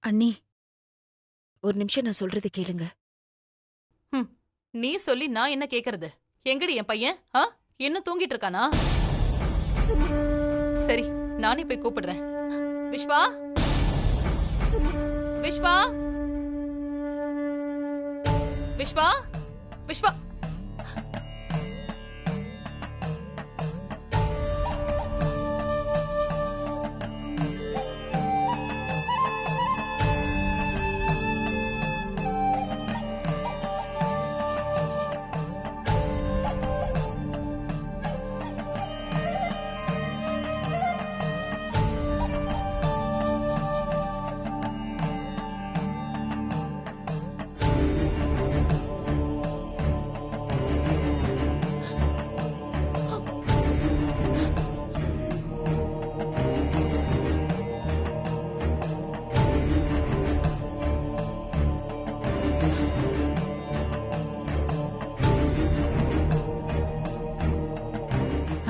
அண்ணி, ஒரு நிமிஷம் நான் சொல்றது கேளுங்க. நீ சொல்லி நான் என்ன கேக்குறது? எங்கடி என் பையன்? இன்னும் தூங்கிட்டு இருக்கானா? சரி, நானே போய் கூப்பிடுறேன். விஸ்வா, விஸ்வா, விஸ்வா, விஸ்வா.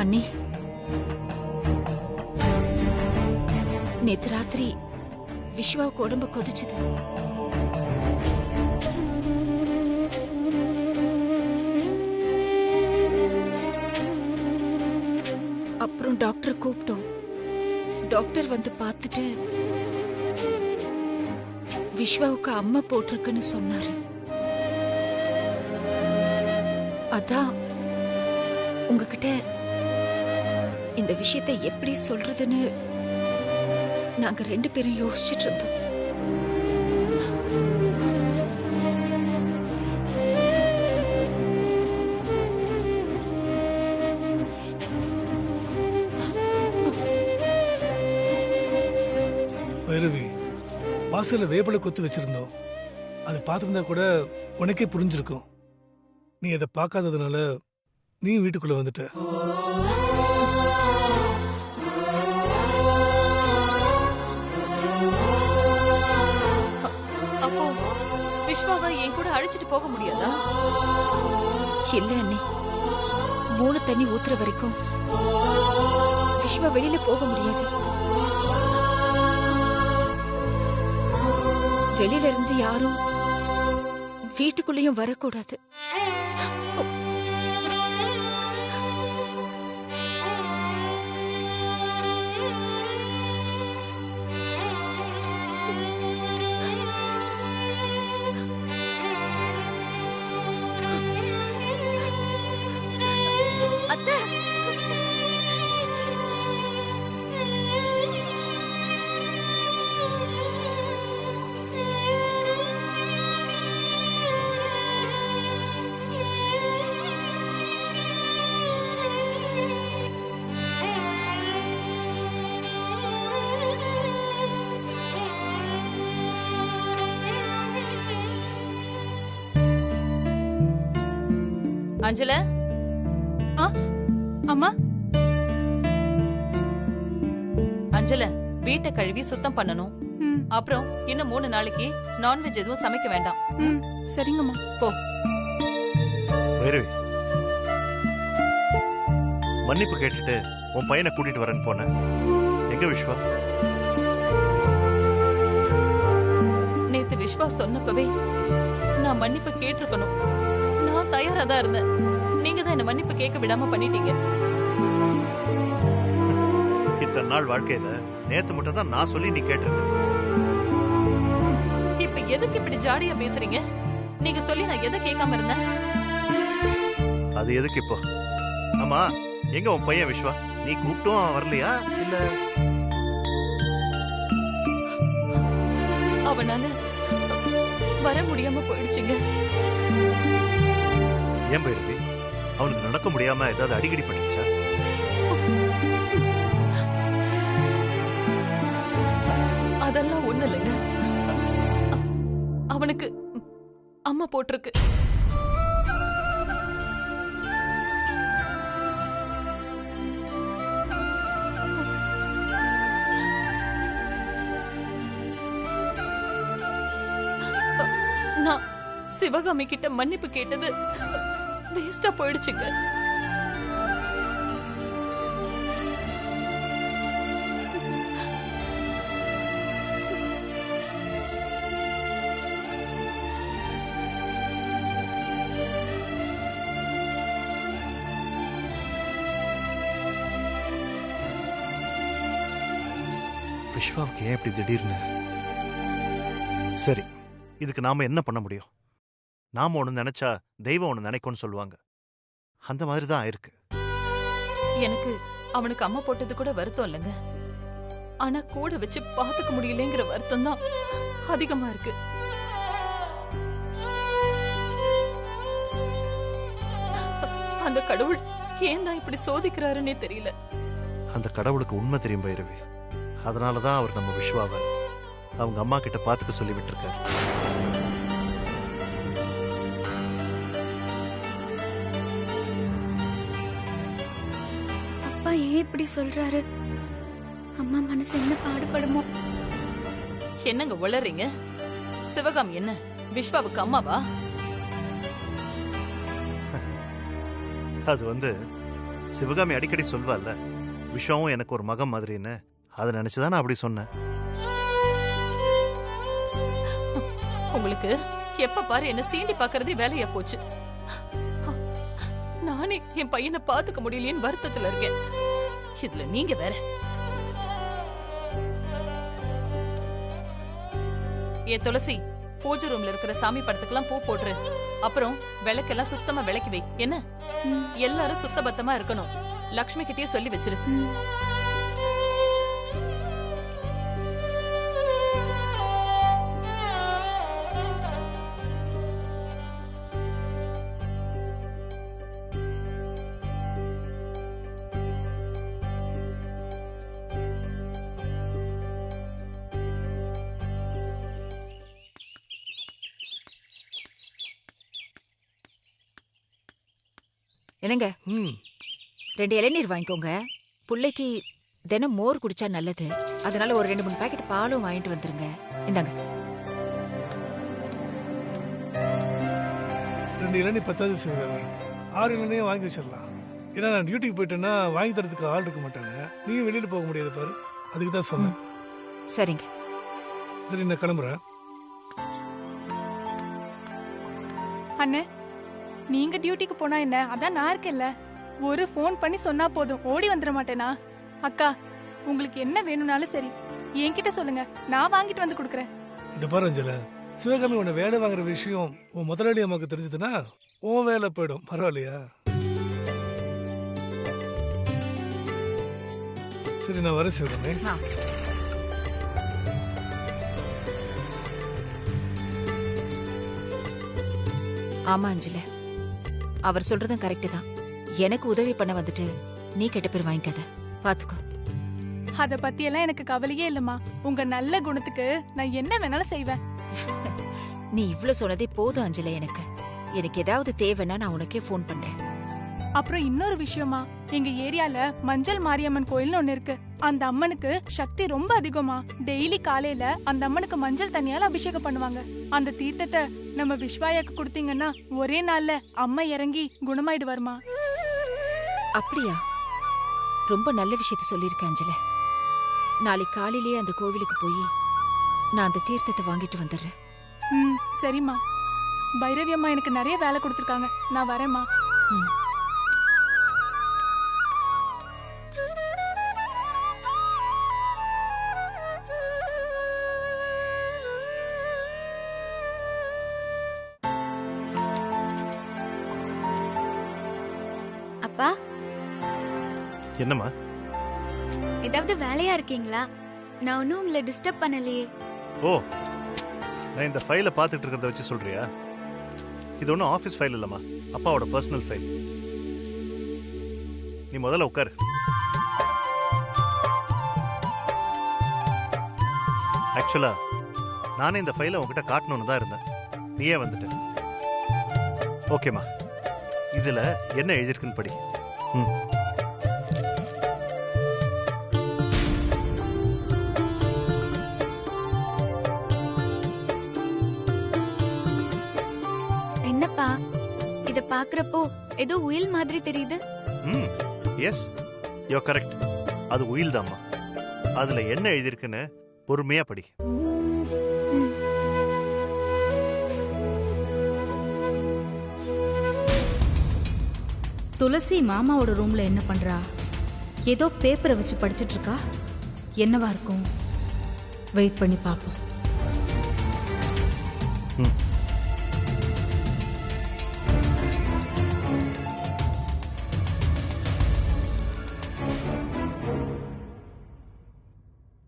அண்ணி, நேத்து ராத்திரி விஸ்வாவுக்கு உடம்பு கொதிச்சுது. அப்புறம் டாக்டர் கூப்பிட்டோம். டாக்டர் வந்து பார்த்துட்டு விஸ்வாவுக்கு அம்மா போட்டிருக்குன்னு சொன்னாரு. அதான் உங்ககிட்ட இந்த விஷயத்தை எப்படி சொல்றதுன்னு நாங்க 2 பேரும் யோசிச்சுட்டு இருந்தோம். பைரவி, வாசல்ல வேப்பலை கொத்து வச்சிருந்தோம். அதை பார்த்துருந்தா கூட உனக்கே புரிஞ்சிருக்கும். நீ அதை பார்க்காததுனால நீ வீட்டுக்குள்ள வந்துட்ட. அப்போ விஸ்வாவை என் கூட அழைச்சிட்டு போக முடியாதா? இல்ல அண்ணி, 3 தண்ணி ஊத்துற வரைக்கும் விஸ்வா வெளியில போக முடியாது. வெளியில இருந்து யாரும் வீட்டுக்குள்ளேயும் வரக்கூடாது. அஞ்சல, அம்மா. அஞ்சல, வீட்டை கழுவி சுத்தம் பண்ணணும். அப்புறம் இன்னும் 3 நாளைக்கு நான்வெஜ் எதுவும் சமைக்க வேண்டாம். சரிங்கம்மா. போ. மன்னிப்பு கேட்டுட்டு உன் பையனை கூட்டிட்டு வரேன்னு போன. எங்க விஸ்வா? நேத்து விஸ்வா சொன்னப்பவே நான் மன்னிப்பு கேட்டிருக்கணும். நான் தயாரா தான் இருந்தேன். நீங்க தான் என்ன மன்னிப்பு கேட்க விடாம பண்ணிட்டீங்க. இத்தனை நாள் வாழ்க்கையில நேத்து மட்டும் தான் நான் சொல்லி நீ கேட்டிருக்க. இப்ப எதுக்கு இப்படி ஜாடியா பேசுறீங்க? நீங்க சொல்லி நான் எதை கேட்காம இருந்தேன்? அது எதுக்கு இப்போ? ஆமா, எங்க உன் பையன் விஸ்வா? நீ கூப்பிட்டும் வரலையா? இல்ல அவனால வர முடியாம போயிடுச்சுங்க. ஏன் பைரவி, அவனுக்கு நடக்க முடியாம ஏதாவது அடிக்கடி பண்ணிடுச்சா? அதெல்லாம் ஒண்ணு இல்லைங்க. அவனுக்கு அம்மா போட்டிருக்கு. நான் சிவகாமி கிட்ட மன்னிப்பு கேட்டது வேஸ்டா போயிடுச்சுங்க. விஸ்வாவுக்கு ஏன் இப்படி திடீர்னு? சரி, இதுக்கு நாம என்ன பண்ண முடியும்? நாம ஒண்ணு நினைச்சா தெய்வம் ஒண்ணு நினைக்கும்னு சொல்லுவாங்க. அந்த மாதிரி தான் ஆயிருக்கு. எனக்கு அவனுக்கு அம்மா போட்டது கூட வருத்தம் இல்லைங்க. ஆனா கூட வச்சு பாத்துக்க முடியலங்கிற வருத்தம் தான் அதிகமா இருக்கு. அந்த கடவுள் ஏன் தான் இப்படி சோதிக்கிறாருன்னே தெரியல. அந்த கடவுளுக்கு உண்மை தெரியும் பைரவி. அதனாலதான் அவர் நம்ம விஸ்வாவை அவங்க அம்மா கிட்ட பாத்துக்க சொல்லி விட்டுருக்காரு. அப்பா ஏன் இப்படி சொல்றாரு? அம்மா மனசு என்ன பாடுபடுமோ? என்னங்க உளறீங்க? சிவகாமி என்ன விஸ்வாவுக்கு அம்மாவா? அது சிவகாமி அடிக்கடி சொல்வாள்ல, விஸ்வாவும் எனக்கு ஒரு மகன் மாதிரின்னு. அதை நினைச்சுதான் நான் அப்படி சொன்னேன். உங்களுக்கு எப்ப பாரு என்ன சீண்டி பாக்குறதே வேலையா போச்சு. நானே என் பையனை பாத்துக்க முடியலையேன்னு வருத்தத்துல இருக்கேன். இதுல நீங்க வேற. ஏ துளசி, பூஜை ரூம்ல இருக்கிற சாமி படத்துக்கெல்லாம் பூ போடுற. அப்புறம் விளக்கெல்லாம் சுத்தமா விளக்கி வை. என்ன எல்லாரும் சுத்த பத்தமா இருக்கணும். லக்ஷ்மி கிட்டயே சொல்லி வச்சிரு. என்னங்க, ம் 2 இளநீர் வாங்கிக்கோங்க. புள்ளைக்கு தினம் மோர் குடிச்சா நல்லது. அதனால ஒரு 2-3 பாக்கெட் பாலும் வாங்கிட்டு வந்துருங்க. இந்தாங்க. 2 இளநீர் பத்தாது சிவகாமி. 6 இளநியும் வாங்கி வச்சிடலாம். ஏன்னா நான் டியூட்டிக்கு போயிட்டேன்னா வாங்கி தரதுக்கு ஆள் இருக்க மாட்டாங்க. நீயும் வெளியில போக முடியாது பாரு, அதுக்கு தான் சொன்னேன். சரிங்க. சரி, நான் கிளம்புறேன். அண்ணே, நீங்க டியூட்டிக்கு போனா என்ன? அதான் நான் இருக்கேன்ல. ஒரு ஃபோன் பண்ணி சொன்னா போதும், ஓடி வந்துட மாட்டேனா? அக்கா, உங்களுக்கு என்ன வேணும்னாலும் சரி என்கிட்ட சொல்லுங்க, நான் வாங்கிட்டு வந்து கொடுக்குறேன். இதை பாரு அஞ்சல, சிவகாமி உன்னை வேலை வாங்குற விஷயம் உன் முதலாளி அம்மாக்கு தெரிஞ்சதுன்னா உன் வேலை போயிடும். பரவாயில்லையா? சரி, நான் வரேன் சிவகாமி. ஆமா அஞ்சல, அவர் சொல்றதும் கரெக்ட் தான். எனக்கு உதவி பண்ண வந்துட்டு நீ கெட்ட பேர் வாங்கிக்காத, பாத்துக்கோ. அத பத்தி எல்லாம் எனக்கு கவலையே இல்லம்மா. உங்க நல்ல குணத்துக்கு நான் என்ன வேணாலும் செய்வேன். நீ இவ்ளோ சொன்னதே போதும் அஞ்சல. எனக்கு ஏதாவது தேவைன்னா நான் உனக்கே ஃபோன் பண்றேன். அப்புறம் இன்னொரு விஷயமா, எங்க ஏரியால மஞ்சள் மாரியம்மன் கோயில்னு ஒண்ணு இருக்கு. அந்த அம்மனுக்கு சக்தி ரொம்ப அதிகமா. டெய்லி காலையில அந்த அம்மனுக்கு மஞ்சள் தண்ணியால அபிஷேகம் பண்ணுவாங்க. அந்த தீர்த்தத்தை நம்ம விஸ்வாயாக்கு கொடுத்தீங்கன்னா ஒரே நாள்ல அம்மா இறங்கி குணமாயிடுவாருமா. அப்படியா? ரொம்ப நல்ல விஷயத்த சொல்லியிருக்கேன் அஞ்சல. நாளைக்கு காலையிலேயே அந்த கோவிலுக்கு போய் நான் அந்த தீர்த்தத்தை வாங்கிட்டு வந்துடுறேன். சரிம்மா. பைரவி அம்மா எனக்கு நிறைய வேலை கொடுத்துருக்காங்க. நான் வரேம்மா. அப்பா, என்னம்மா? ஏதாவது வேலையா இருக்கீங்களா? நான் ஒன்னும் உங்களை டிஸ்டர்ப் பண்ணலையே. ஓ, நான் இந்த ஃபைலை பார்த்துட்டு இருக்கிறத வச்சு சொல்றியா? இது ஒன்றும் ஆஃபீஸ் ஃபைல் இல்லைம்மா, அப்பாவோட பர்சனல் ஃபைல். நீ முதல்ல உட்காரு. ஆக்சுவலா நானே இந்த ஃபைலை உங்ககிட்ட காட்டணும்னு தான் இருந்தேன். நீயே வந்துட்ட. ஓகேம்மா, இதுல என்ன எழுதிருக்குன்னு படி. என்னப்பா, இத பாக்குறப்போ ஏதோ உயில் மாதிரி தெரியுது. Yes, you are correct. அது உயில் தாம்மா. அதுல என்ன எழுதிருக்குன்னு பொறுமையா படி. துளசி மாமாவோட ரூம்ல என்ன பண்றா? ஏதோ பேப்பரை வச்சு படிச்சிட்டு இருக்கா. என்னவா இருக்கும்? வெயிட் பண்ணி பார்ப்போம்.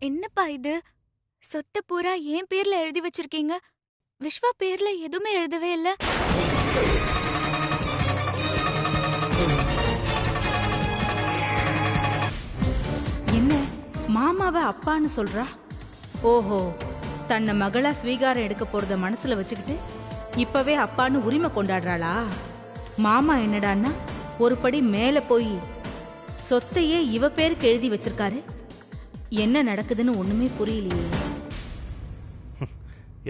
என்னப்பா இது? சொத்தை பூரா என் பேர்ல எழுதி வச்சிருக்கீங்க. விஸ்வா பேர்ல எதுவுமே எழுதவே இல்ல. என்ன மாமாவை அப்பான்னு சொல்றா? ஓஹோ, தன்னை மகளா ஸ்வீகாரம் எடுக்க போறத மனசுல வச்சுக்கிட்டு இப்பவே அப்பான்னு உரிமை கொண்டாடுறாளா? மாமா என்னடான்னா ஒரு படி மேல போய் சொத்தையே இவ பேருக்கு எழுதி வச்சிருக்காரு. என்ன நடக்குதுன்னு ஒண்ணுமே புரியலையே.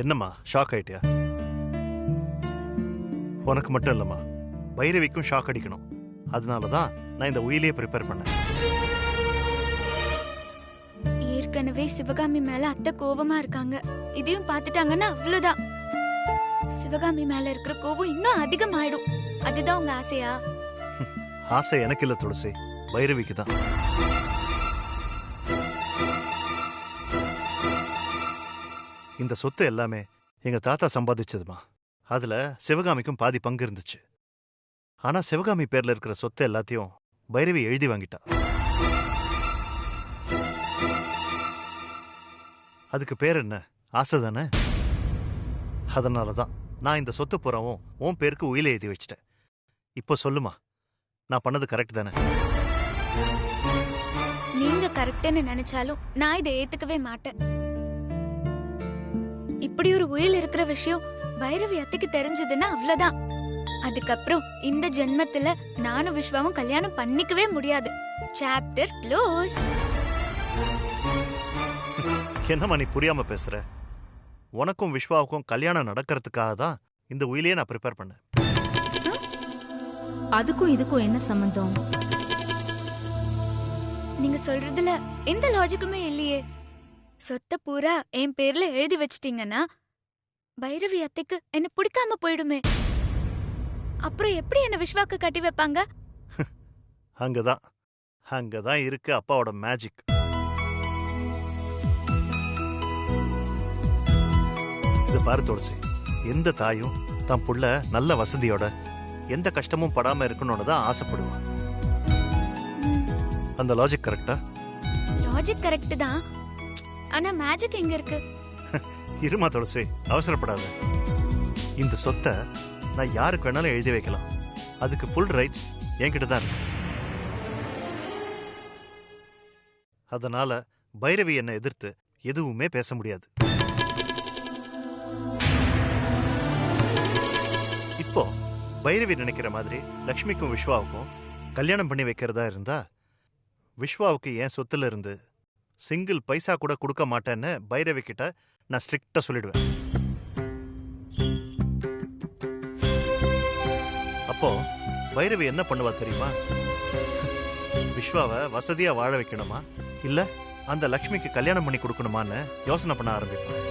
என்னம்மா ஷாக் ஆயிட்டியா? உனக்கு மட்டும் இல்லம்மா, பைரவிக்கும் ஷாக் அடிக்கணும். அதனாலதான் நான் இந்த உயிலையே ப்ரிப்பேர் பண்ணேன். ஏற்கனவே சிவகாமி மேல அத்தை கோவமா இருக்காங்க. இதையும் பாத்துட்டாங்கன்னா அவ்வளவுதான். சிவகாமி மேல இருக்கிற கோவம் இன்னும் அதிகமாயிடும். அதுதான் உங்க ஆசையா? ஆசை எனக்கு இல்ல துளசி, பைரவிக்கு தான். இந்த சொத்து எல்லாமே எங்க தாத்தா சம்பாதிச்சதுமா. அதுல சிவகாமிக்கும் பாதி பங்கு இருந்துச்சு. ஆனா சிவகாமி பேர்ல இருக்கிற சொத்து எல்லாத்தையும் பைரவி எழுதி வாங்கிட்டா. அதுக்கு பேர் என்ன? ஆசை தானே. அதனாலதான் நான் இந்த சொத்து புறவும் உன் பேருக்கு உயிலை எழுதி வச்சிட்டேன். இப்போ சொல்லுமா, நான் பண்ணது கரெக்ட் தானே? நீங்க கரெக்ட்னு நினைச்சாலும் நான் இதை ஏத்துக்கவே மாட்டேன். இப்படி ஒரு உயில் இருக்கிற விஷயம் பைரவி அத்தைக்கு தெரிஞ்சதுன்னா அவ்வளவுதான். அதுக்கப்புறம் இந்த ஜென்மத்துல நானும் விஸ்வாவும் கல்யாணம் பண்ணிக்கவே முடியாது. Chapter close. என்னம்மா நீ புரியாம பேசுற? உனக்கும் விஸ்வாவுக்கும் கல்யாணம் நடக்கிறதுக்காக தான் இந்த உயிலையே நான் ப்ரிப்பேர் பண்ணேன். அதுக்கும் இதுக்கும் என்ன சம்பந்தம்? நீங்க சொல்றதுல எந்த லாஜிக்குமே இல்லையே. சொத்தை பூரா என் பேர்ல எழுதி வச்சிட்டீங்கன்னா பைரவி அத்தைக்கு என்ன பிடிக்காம போயிடுமே. அப்புறம் எப்படி என்ன விஸ்வாக்கு கட்டி வைப்பாங்க? அங்கதான் இருக்கு அப்பாவோட மேஜிக். இது பாரு துளசி, எந்த தாயும் தான் புள்ள நல்ல வசதியோட எந்த கஷ்டமும் படாம இருக்கணும்னு தான் ஆசைப்படுவான். அந்த லாஜிக் கரெக்டா? லாஜிக் கரெக்ட் தான். ஆனா மேஜிக் எங்க இருக்கு? இருமா துளசி, அவசரப்படாத. இந்த சொத்தை நான் யாருக்கு வேணாலும் எழுதி வைக்கலாம். அதுக்கு ஃபுல் ரைட்ஸ் என்கிட்ட தான் இருக்கு. அதனால பைரவி என்னை எதிர்த்து எதுவுமே பேச முடியாது. இப்போ பைரவி நினைக்கிற மாதிரி லக்ஷ்மிக்கும் விஸ்வாவுக்கும் கல்யாணம் பண்ணி வைக்கிறதா இருந்தா விஸ்வாவுக்கு என் சொத்துல இருந்து சிங்கிள் பைசா கூட கொடுக்க மாட்டேன்னு பைரவி கிட்ட நான் ஸ்ட்ரிக்டா சொல்லிடுவேன். அப்போ பைரவி என்ன பண்ணுவா தெரியுமா? விஸ்வாவை வசதியா வாழ வைக்கணுமா இல்ல அந்த லக்ஷ்மிக்கு கல்யாணம் பண்ணி கொடுக்கணுமான்னு யோசனை பண்ண ஆரம்பிப்பான்.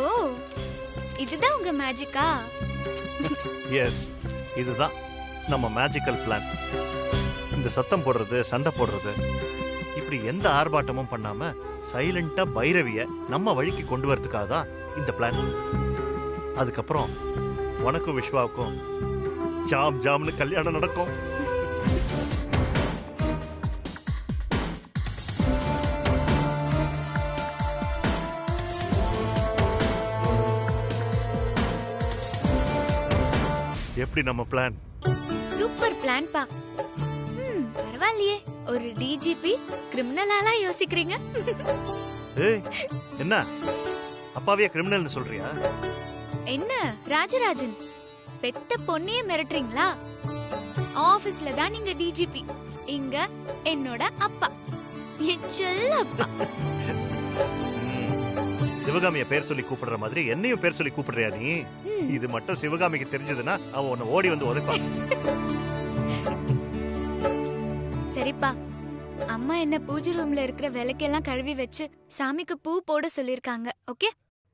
ஓ, இதுதான் உங்க மேஜிக்கா? எஸ், இதுதான் நம்ம மேஜிக்கல் பிளான். இந்த சத்தம் போடுறது, சண்டை போடுறது, இப்படி எந்த ஆர்ப்பாட்டமும் பண்ணாம சைலண்டா பைரவிய நம்ம வழிக்கு கொண்டு வரதுக்காக தான் இந்த பிளான். அதுக்கப்புறம் உனக்கும் விஸ்வாவுக்கும் ஜாம் ஜாம்னு கல்யாணம் நடக்கும். எப்படி நம்ம பிளான்? சூப்பர் பிளான் பா. பரவாயில்லையே, ஒரு டிஜிபி கிரிமினலாலா யோசிக்கிறீங்க. ஏய், என்ன அப்பாவியா கிரிமினல்னு சொல்றியா? என்ன ராஜராஜன், பெத்த பொண்ணையே மிரட்டுறீங்களா? ஆபீஸ்ல தான் நீங்க டிஜிபி, இங்க என்னோட அப்பா, என் செல்ல அப்பா. சிவகாமிய பேர் சொல்லி கூப்பிடுற மாதிரி என்னையும் பேர் சொல்லி கூப்பிடுறியா நீ? இது மட்டும் சிவகாமிக்கு தெரிஞ்சதுன்னா அவன் உன்னை ஓடி வந்து உதைப்பான். சரிப்பா, அம்மா என்ன பூஜை ரூம்ல இருக்கிற விளக்கெல்லாம் கழுவி வச்சு சாமிக்கு பூ போட சொல்லிருக்காங்க. ஓகே,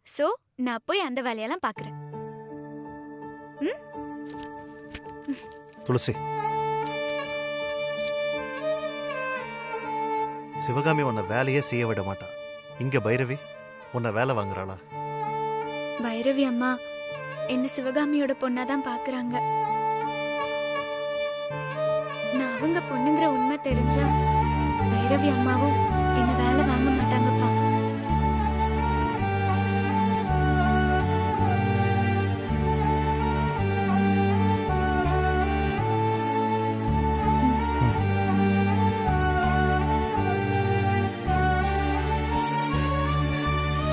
சோ நான் போய் அந்த வேலையெல்லாம் பாக்குறேன். துளசி, சிவகாமி உன்னை வேலையே செய்ய விட மாட்டான். இங்க பைரவி உன்னை வேலை வாங்குறாளா? பைரவி அம்மா என்ன சிவகாமியோட பொண்ணாதான் பாக்குறாங்க. நான் அவங்க பொண்ணுங்கிற உண்மை தெரிஞ்சா பைரவி அம்மாவும் என்ன வேலை வாங்க மாட்டாங்கப்பா.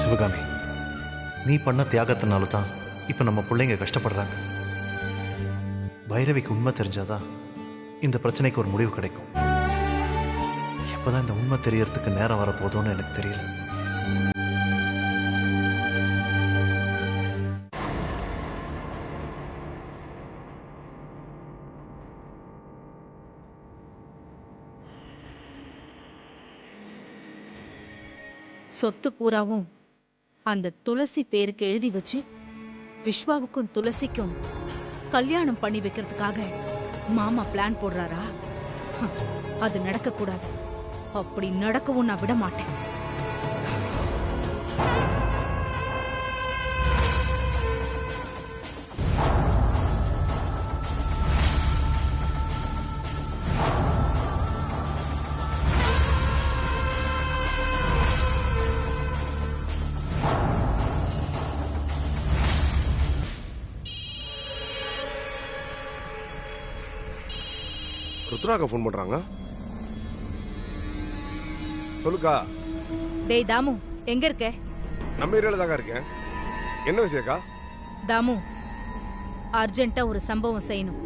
சிவகாமி, நீ பண்ண தியாகத்தினால தான் இப்ப நம்ம பிள்ளைங்க கஷ்டப்படுறாங்க. பைரவிக்கு உண்மை தெரிஞ்சாதான் இந்த பிரச்சனைக்கு ஒரு முடிவு கிடைக்கும். எப்பதான் இந்த உண்மை தெரியறதுக்கு நேரம் வரப்போதோன்னு எனக்கு தெரியல. சொத்து பூராவும் அந்த துளசி பேருக்கு எழுதி வச்சு விஸ்வாவுக்கும் துளசிக்கும் கல்யாணம் பண்ணி வைக்கிறதுக்காக மாமா பிளான் போடுறாரா? அது நடக்க கூடாது. அப்படி நடக்கவும் நான் விட மாட்டேன். ருத்ராக்கா ஃபோன் பண்றாங்க. சொல்லுக்கா. டேய் தாமு, எங்க இருக்க? நம்ம ஏரியால தாங்க இருக்கேன். என்ன விஷயக்கா? தாமு, அர்ஜென்ட்டா ஒரு சம்பவம் செய்யணும்.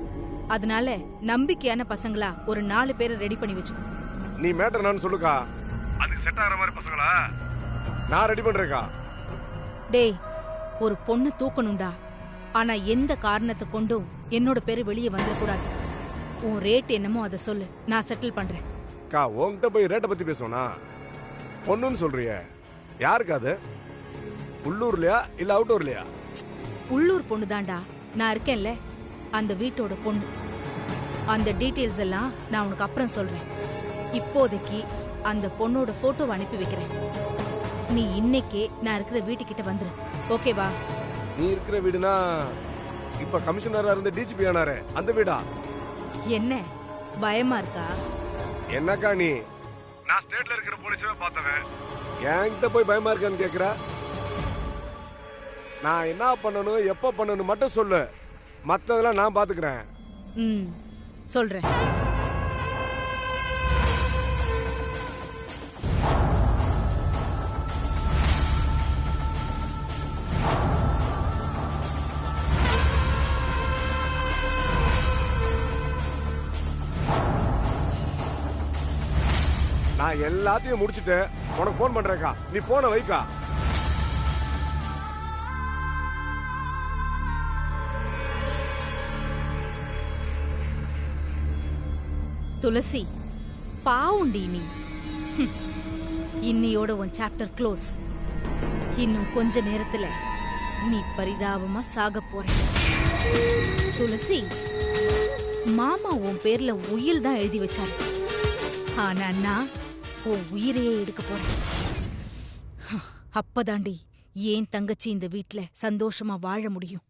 அதனால நம்பிக்கையான பசங்களா ஒரு 4 பேரை ரெடி பண்ணி வச்சுக்கோ. நீ மேட்டர் நான் சொல்லுக்கா. அதுக்கு செட் ஆகிற மாதிரி பசங்களா நான் ரெடி பண்றேக்கா. டேய், ஒரு பொண்ணு தூக்கணும்டா. ஆனா எந்த காரணத்தை கொண்டும் என்னோட பேரு வெளியே வந்துடக்கூடாது. உன் ரேட் என்னமோ அதை சொல்லு, நான் செட்டில் பண்றேன். கா, உன்கிட்ட போய் ரேட்டை பத்தி பேசுவனா? பொண்ணுன்னு சொல்றிய, யாருக்கு அது? உள்ளூர்லயா இல்ல அவுட்டூர்லயா? உள்ளூர் பொண்ணு தான்டா, நான் இருக்கேன்ல அந்த வீட்டோட பொண்ணு. அந்த டீட்டெயில்ஸ் எல்லாம் நான் உனக்கு அப்புறம் சொல்றேன். இப்போதைக்கு அந்த பொண்ணோட போட்டோவை அனுப்பி வைக்கிறேன். நீ இன்னைக்கே நான் இருக்கிற வீட்டுக்கிட்ட வந்துரு, ஓகேவா? நீ இருக்கிற வீடுனா இப்ப கமிஷனரா இருந்த டிஜிபி ஆனாரே அந்த வீடா? என்ன பயமா இருக்கா? என்னக்கா நீ? நான் ஸ்டேட்ல இருக்கிற போலீஸவே பார்த்தவன், என்கிட்ட போய் பயமா இருக்கான்னு கேக்குற? நான் என்ன பண்ணணும் எப்ப பண்ணணும் மட்டும் சொல்லு, மத்ததெல்லாம் நான் பாத்துக்கிறேன். சொல்றேன். நான் எல்லாத்தையும் முடிச்சிட்டு உனக்கு போன் பண்றேக்கா. நீ போனை வைக்கா. துளசி, பாவுண்டி நீ. இன்னியோட உன் சாப்டர் க்ளோஸ். இன்னும் கொஞ்ச நேரத்துல நீ பரிதாபமா சாக போற. துளசி, மாமா உன் பேர்ல உயில் தான் எழுதி வச்சாரு. ஆனா நான் உன் உயிரையே எடுக்க போறேன். அப்பதாண்டி ஏன் தங்கச்சி இந்த வீட்ல சந்தோஷமா வாழ முடியும்.